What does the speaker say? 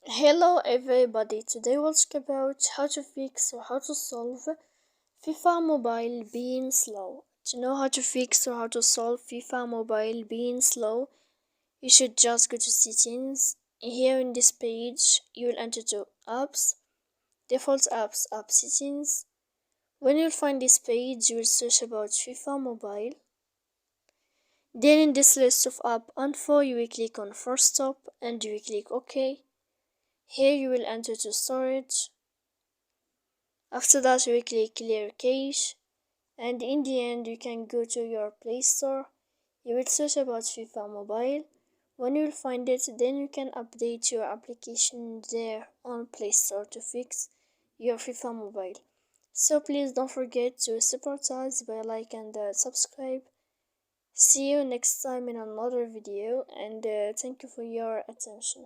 Hello everybody, today we'll talk about how to fix or how to solve FIFA Mobile being slow. To know how to fix or how to solve FIFA Mobile being slow, you should just go to settings. Here in this page, you will enter to apps, default apps, app settings. When you'll find this page, you will search about FIFA Mobile. Then in this list of app info, you will click on Force Stop and you will click OK. Here you will enter to storage. After that you will click clear cache, and in the end you can go to your Play Store. You will search about FIFA Mobile. When you will find it, then you can update your application there on Play Store to fix your FIFA Mobile. So please don't forget to support us by like and subscribe. See you next time in another video, and thank you for your attention.